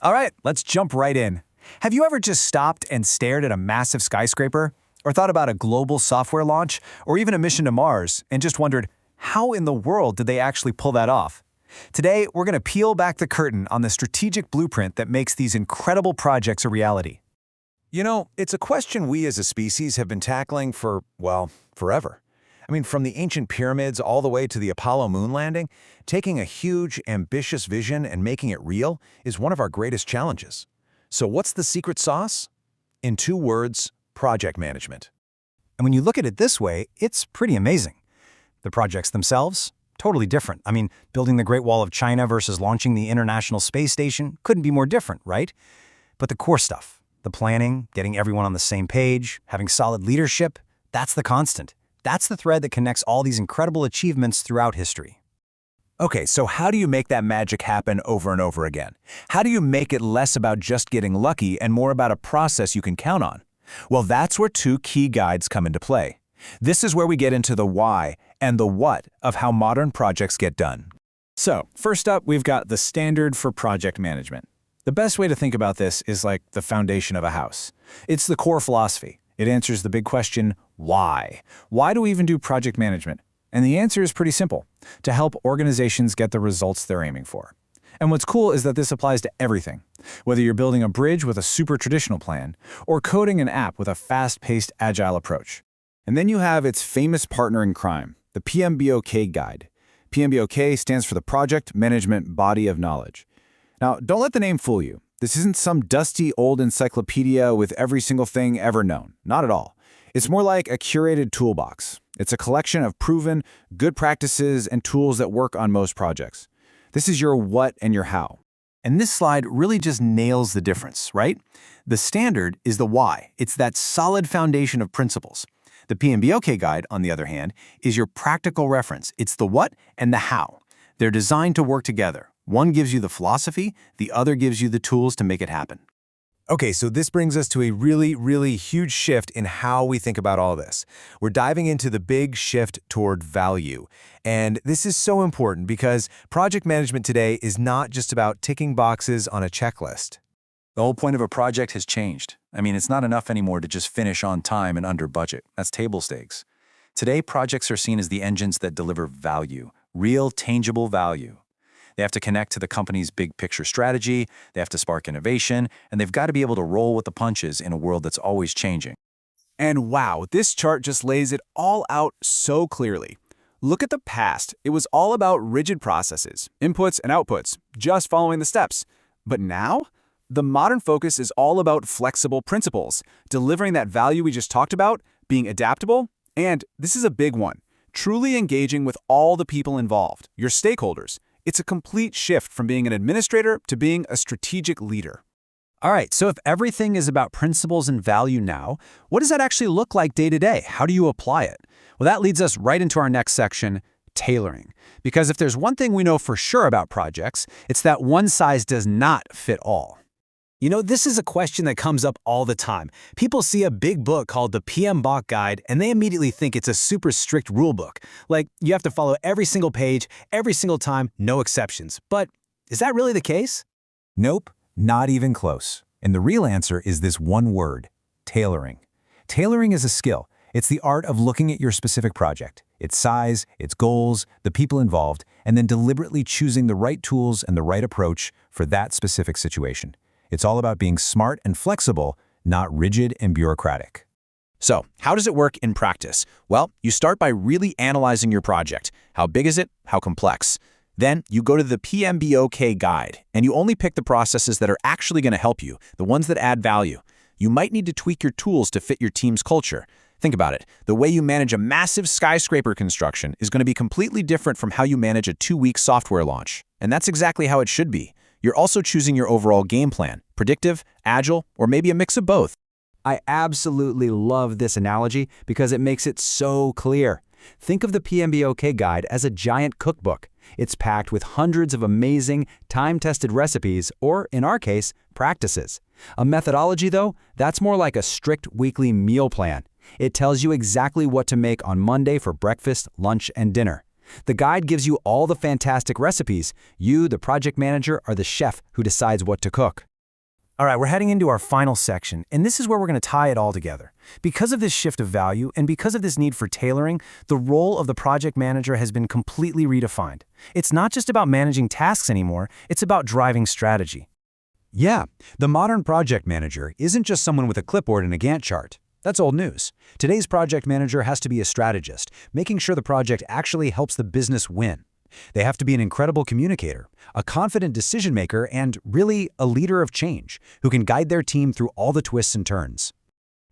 All right, let's jump right in. Have you ever just stopped and stared at a massive skyscraper? Or thought about a global software launch? Or even a mission to Mars and just wondered, how in the world did they actually pull that off? Today, we're going to peel back the curtain on the strategic blueprint that makes these incredible projects a reality. You know, it's a question we as a species have been tackling for, well, forever. I mean, from the ancient pyramids all the way to the Apollo moon landing, taking a huge, ambitious vision and making it real is one of our greatest challenges. So what's the secret sauce? In 2 words, project management. And when you look at it this way, it's pretty amazing. The projects themselves, totally different. I mean, building the Great Wall of China versus launching the International Space Station couldn't be more different, right? But the core stuff, the planning, getting everyone on the same page, having solid leadership, that's the constant. That's the thread that connects all these incredible achievements throughout history. Okay, so how do you make that magic happen over and over again? How do you make it less about just getting lucky and more about a process you can count on? Well, that's where 2 key guides come into play. This is where we get into the why and the what of how modern projects get done. So, first up, we've got the standard for project management. The best way to think about this is like the foundation of a house. It's the core philosophy. It answers the big question, why? Why do we even do project management? And the answer is pretty simple, to help organizations get the results they're aiming for. And what's cool is that this applies to everything, whether you're building a bridge with a super traditional plan or coding an app with a fast-paced, agile approach. And then you have its famous partner in crime, the PMBOK guide. PMBOK stands for the Project Management Body of Knowledge. Now, don't let the name fool you. This isn't some dusty old encyclopedia with every single thing ever known. Not at all. It's more like a curated toolbox. It's a collection of proven, good practices and tools that work on most projects. This is your what and your how. And this slide really just nails the difference, right? The standard is the why. It's that solid foundation of principles. The PMBOK guide, on the other hand, is your practical reference. It's the what and the how. They're designed to work together. One gives you the philosophy, the other gives you the tools to make it happen. Okay, so this brings us to a really huge shift in how we think about all this. We're diving into the big shift toward value. And this is so important because project management today is not just about ticking boxes on a checklist. The whole point of a project has changed. I mean, it's not enough anymore to just finish on time and under budget. That's table stakes. Today, projects are seen as the engines that deliver value, real, tangible value. They have to connect to the company's big picture strategy, they have to spark innovation, and they've got to be able to roll with the punches in a world that's always changing. And wow, this chart just lays it all out so clearly. Look at the past. It was all about rigid processes, inputs and outputs, just following the steps. But now, the modern focus is all about flexible principles, delivering that value we just talked about, being adaptable, and this is a big one, truly engaging with all the people involved, your stakeholders. It's a complete shift from being an administrator to being a strategic leader. All right, so if everything is about principles and value now, what does that actually look like day to day? How do you apply it? Well, that leads us right into our next section, tailoring. Because if there's one thing we know for sure about projects, it's that one size does not fit all. You know, this is a question that comes up all the time. People see a big book called the PMBOK guide, and they immediately think it's a super strict rule book. Like, you have to follow every single page, every single time, no exceptions. But is that really the case? Nope, not even close. And the real answer is this one word, tailoring. Tailoring is a skill. It's the art of looking at your specific project, its size, its goals, the people involved, and then deliberately choosing the right tools and the right approach for that specific situation. It's all about being smart and flexible, not rigid and bureaucratic. So, how does it work in practice? Well, you start by really analyzing your project. How big is it? How complex? Then you go to the PMBOK guide, and you only pick the processes that are actually going to help you, the ones that add value. You might need to tweak your tools to fit your team's culture. Think about it. The way you manage a massive skyscraper construction is going to be completely different from how you manage a 2-week software launch. And that's exactly how it should be. You're also choosing your overall game plan, predictive, agile, or maybe a mix of both. I absolutely love this analogy because it makes it so clear. Think of the PMBOK guide as a giant cookbook. It's packed with hundreds of amazing, time-tested recipes, or in our case, practices. A methodology, though, that's more like a strict weekly meal plan. It tells you exactly what to make on Monday for breakfast, lunch, and dinner. The guide gives you all the fantastic recipes. You, the project manager, are the chef who decides what to cook. All right, we're heading into our final section, and this is where we're going to tie it all together. Because of this shift of value and because of this need for tailoring, the role of the project manager has been completely redefined. It's not just about managing tasks anymore, it's about driving strategy. Yeah, the modern project manager isn't just someone with a clipboard and a Gantt chart. That's old news. Today's project manager has to be a strategist, making sure the project actually helps the business win. They have to be an incredible communicator, a confident decision maker, and really a leader of change who can guide their team through all the twists and turns.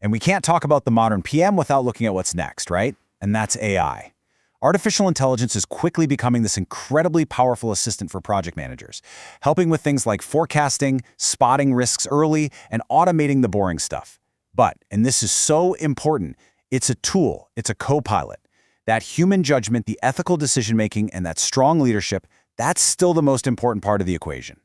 And we can't talk about the modern PM without looking at what's next, right? And that's AI. Artificial intelligence is quickly becoming this incredibly powerful assistant for project managers, helping with things like forecasting, spotting risks early, and automating the boring stuff. But, and this is so important, it's a tool, it's a co-pilot. That human judgment, the ethical decision-making, and that strong leadership, that's still the most important part of the equation.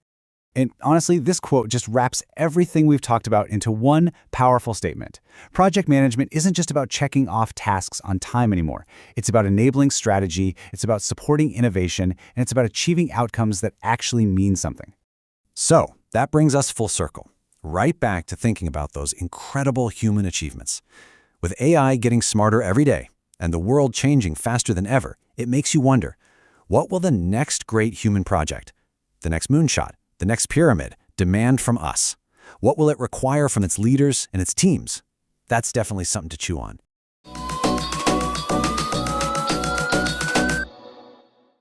And honestly, this quote just wraps everything we've talked about into one powerful statement. Project management isn't just about checking off tasks on time anymore. It's about enabling strategy, it's about supporting innovation, and it's about achieving outcomes that actually mean something. So, that brings us full circle, right back to thinking about those incredible human achievements. With AI getting smarter every day, and the world changing faster than ever, it makes you wonder, what will the next great human project, the next moonshot, the next pyramid, demand from us? What will it require from its leaders and its teams? That's definitely something to chew on.